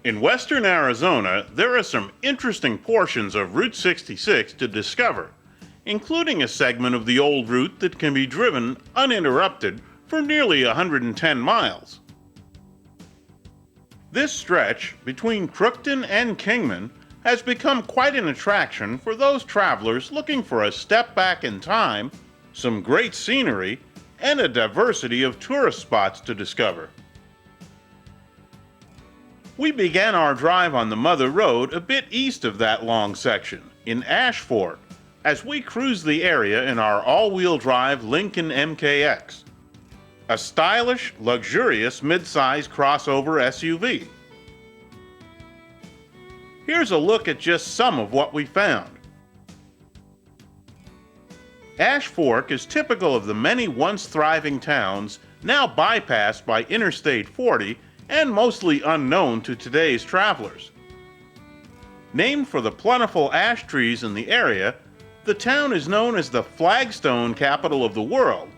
In western Arizona, there are some interesting portions of Route 66 to discover, including a segment of the old route that can be driven uninterrupted for nearly 110 miles. This stretch between Truxton and Kingman has become quite an attraction for those travelers looking for a step back in time, some great scenery, and a diversity of tourist spots to discover. We began our drive on the Mother Road a bit east of that long section, in Ash Fork, as we cruised the area in our all-wheel drive Lincoln MKX, a stylish, luxurious mid-size crossover SUV. Here's a look at just some of what we found. Ash Fork is typical of the many once thriving towns now bypassed by Interstate 40 and mostly unknown to today's travelers. Named for the plentiful ash trees in the area, the town is known as the flagstone capital of the world,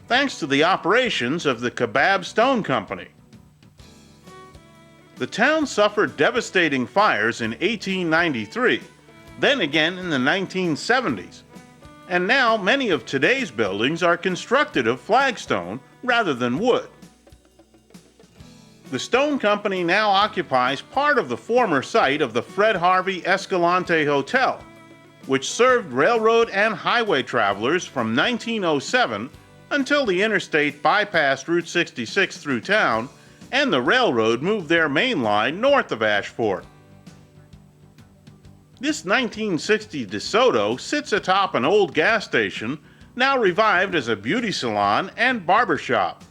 thanks to the operations of the Kebab Stone Company. The town suffered devastating fires in 1893, then again in the 1970s, and now many of today's buildings are constructed of flagstone rather than wood. The Stone Company now occupies part of the former site of the Fred Harvey Escalante Hotel, which served railroad and highway travelers from 1907 until the interstate bypassed Route 66 through town and the railroad moved their main line north of Ash Fork. This 1960 DeSoto sits atop an old gas station, now revived as a beauty salon and barber shop.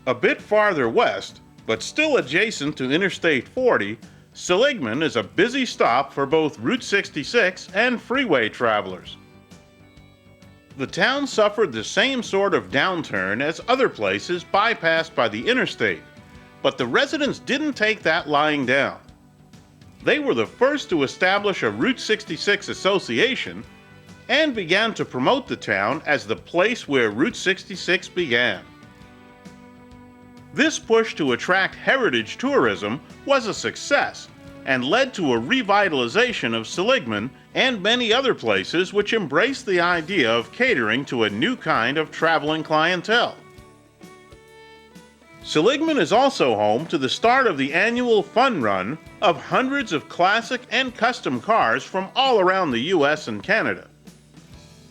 A bit farther west, but still adjacent to Interstate 40, Seligman is a busy stop for both Route 66 and freeway travelers. The town suffered the same sort of downturn as other places bypassed by the interstate, but the residents didn't take that lying down. They were the first to establish a Route 66 association and began to promote the town as the place where Route 66 began. This push to attract heritage tourism was a success and led to a revitalization of Seligman and many other places which embraced the idea of catering to a new kind of traveling clientele. Seligman is also home to the start of the annual fun run of hundreds of classic and custom cars from all around the US and Canada.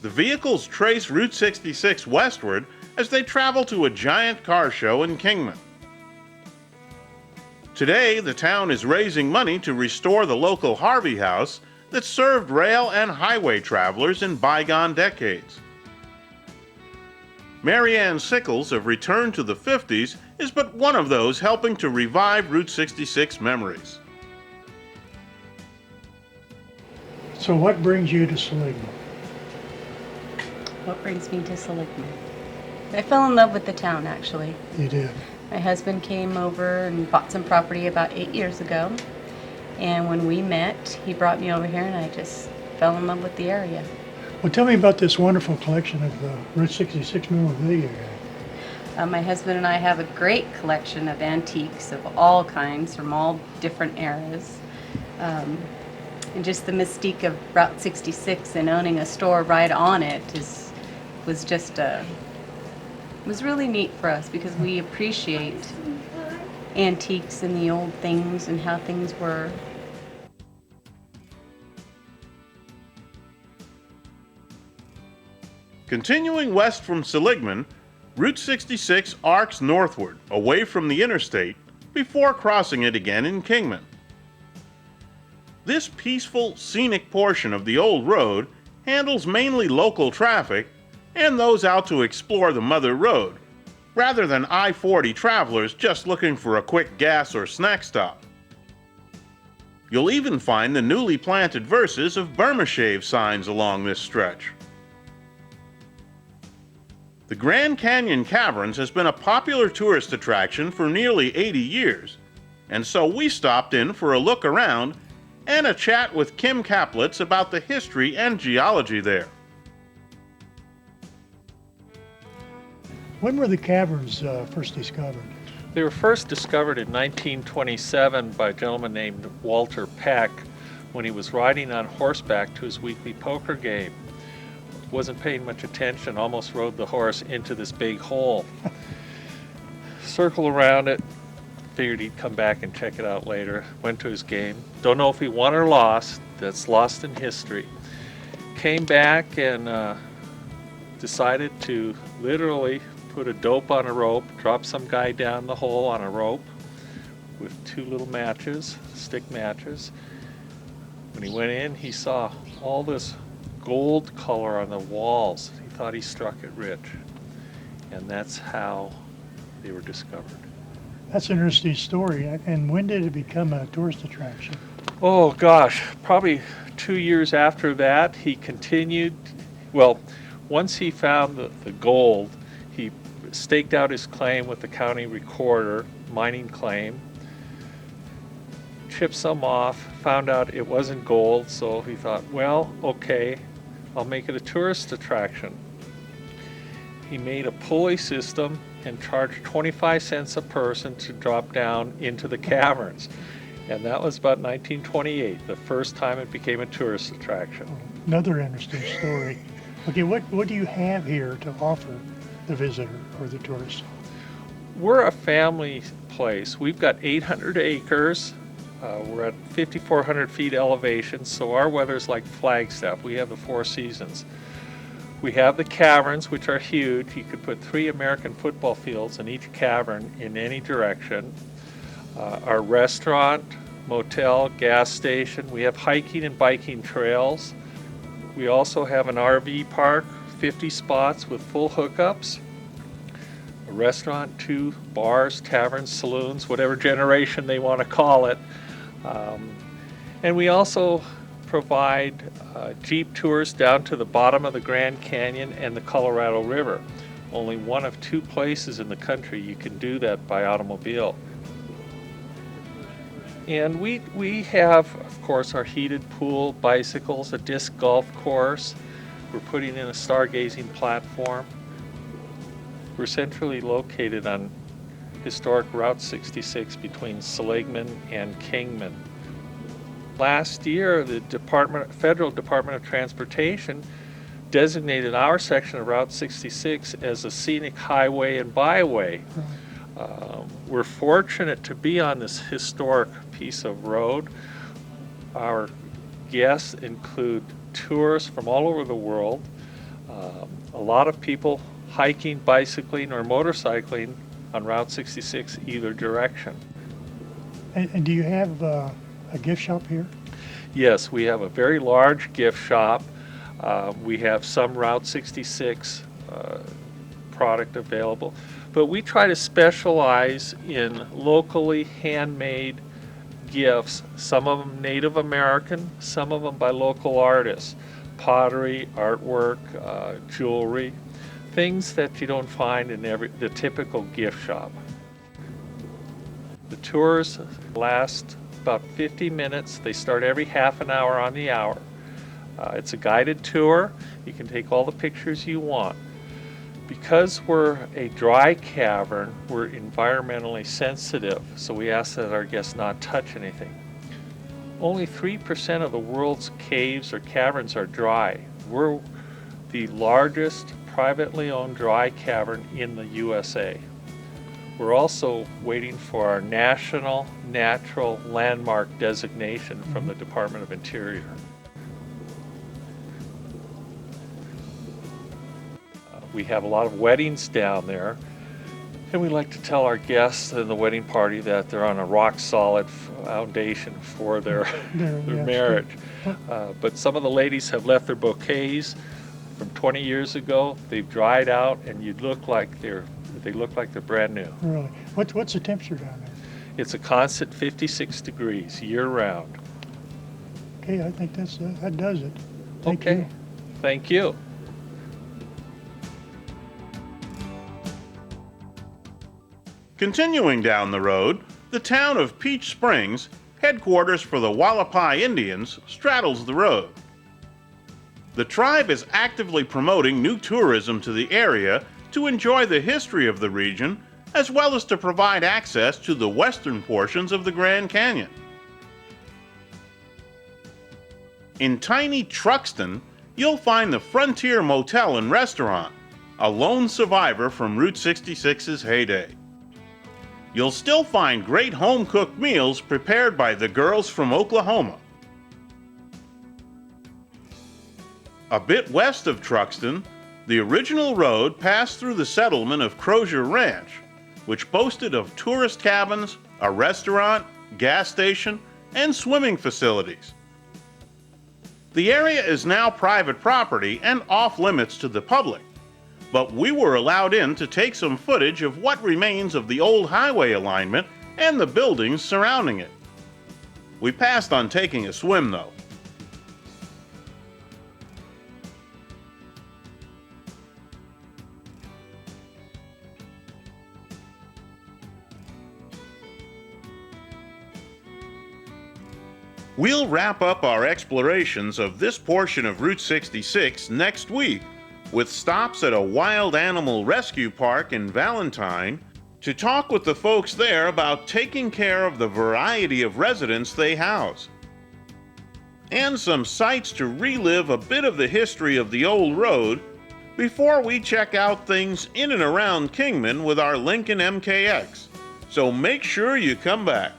The vehicles trace Route 66 westward as they travel to a giant car show in Kingman. Today, the town is raising money to restore the local Harvey House that served rail and highway travelers in bygone decades. Mary Ann Sickles of Return to the 50s is but one of those helping to revive Route 66 memories. So what brings you to Seligman? What brings me to Seligman? I fell in love with the town, actually. You did. My husband came over and bought some property about 8 years ago. And when we met, he brought me over here and I just fell in love with the area. Well, tell me about this wonderful collection of Route 66 memorabilia. My husband and I have a great collection of antiques of all kinds from all different eras. And just the mystique of Route 66 and owning a store right on it was really neat for us because we appreciate antiques and the old things and how things were. Continuing west from Seligman, Route 66 arcs northward, away from the interstate, before crossing it again in Kingman. This peaceful, scenic portion of the old road handles mainly local traffic and those out to explore the Mother Road, rather than I-40 travelers just looking for a quick gas or snack stop. You'll even find the newly planted verses of Burma Shave signs along this stretch. The Grand Canyon Caverns has been a popular tourist attraction for nearly 80 years, and so we stopped in for a look around and a chat with Kim Kaplitz about the history and geology there. When were the caverns first discovered? They were first discovered in 1927 by a gentleman named Walter Peck when he was riding on horseback to his weekly poker game. Wasn't paying much attention, almost rode the horse into this big hole. Circled around it, figured he'd come back and check it out later. Went to his game. Don't know if he won or lost. That's lost in history. Came back and decided to literally put a dope on a rope, drop some guy down the hole on a rope with two little matches, stick matches. When he went in, he saw all this gold color on the walls. He thought he struck it rich. And that's how they were discovered. That's an interesting story. And when did it become a tourist attraction? Oh gosh, probably 2 years after that, he continued. Well, once he found the gold, he staked out his claim with the county recorder, mining claim, chipped some off, found out it wasn't gold, so he thought, well, okay, I'll make it a tourist attraction. He made a pulley system and charged 25 cents a person to drop down into the caverns. And that was about 1928, the first time it became a tourist attraction. Another interesting story. Okay, what do you have here to offer the visitor or the tourist? We're a family place. We've got 800 acres. We're at 5,400 feet elevation, so our weather's like Flagstaff. We have the 4 seasons. We have the caverns, which are huge. You could put 3 American football fields in each cavern in any direction. Our restaurant, motel, gas station. We have hiking and biking trails. We also have an RV park, 50 spots with full hookups. A restaurant, 2 bars, taverns, saloons, whatever generation they want to call it. And we also provide Jeep tours down to the bottom of the Grand Canyon and the Colorado River. Only one of 2 places in the country you can do that by automobile. And we have, of course, our heated pool, bicycles, a disc golf course. We're putting in a stargazing platform. We're centrally located on historic Route 66 between Seligman and Kingman. Last year, the Federal Department of Transportation designated our section of Route 66 as a scenic highway and byway. We're fortunate to be on this historic piece of road. Our guests include tourists from all over the world, a lot of people hiking, bicycling, or motorcycling on Route 66 either direction. And do you have a gift shop here? Yes, we have a very large gift shop. We have some Route 66 product available, but we try to specialize in locally handmade gifts, some of them Native American, some of them by local artists, pottery, artwork, jewelry, things that you don't find in the typical gift shop. The tours last about 50 minutes. They start every half an hour on the hour. It's a guided tour. You can take all the pictures you want. Because we're a dry cavern, we're environmentally sensitive, so we ask that our guests not touch anything. Only 3% of the world's caves or caverns are dry. We're the largest privately owned dry cavern in the USA. We're also waiting for our National Natural Landmark designation from the Department of Interior. We have a lot of weddings down there, and we like to tell our guests in the wedding party that they're on a rock-solid foundation for their marriage. But some of the ladies have left their bouquets from 20 years ago. They've dried out, and they look like they're brand new. Really? What's the temperature down there? It's a constant 56 degrees year-round. Okay, I think that does it. Thank Okay. you. Thank you. Continuing down the road, the town of Peach Springs, headquarters for the Wallapai Indians, straddles the road. The tribe is actively promoting new tourism to the area to enjoy the history of the region as well as to provide access to the western portions of the Grand Canyon. In tiny Truxton, you'll find the Frontier Motel and Restaurant, a lone survivor from Route 66's heyday. You'll still find great home-cooked meals prepared by the girls from Oklahoma. A bit west of Truxton, the original road passed through the settlement of Crozier Ranch, which boasted of tourist cabins, a restaurant, gas station, and swimming facilities. The area is now private property and off limits to the public, but we were allowed in to take some footage of what remains of the old highway alignment and the buildings surrounding it. We passed on taking a swim though. We'll wrap up our explorations of this portion of Route 66 next week with stops at a wild animal rescue park in Valentine to talk with the folks there about taking care of the variety of residents they house. And some sites to relive a bit of the history of the old road before we check out things in and around Kingman with our Lincoln MKX. So make sure you come back.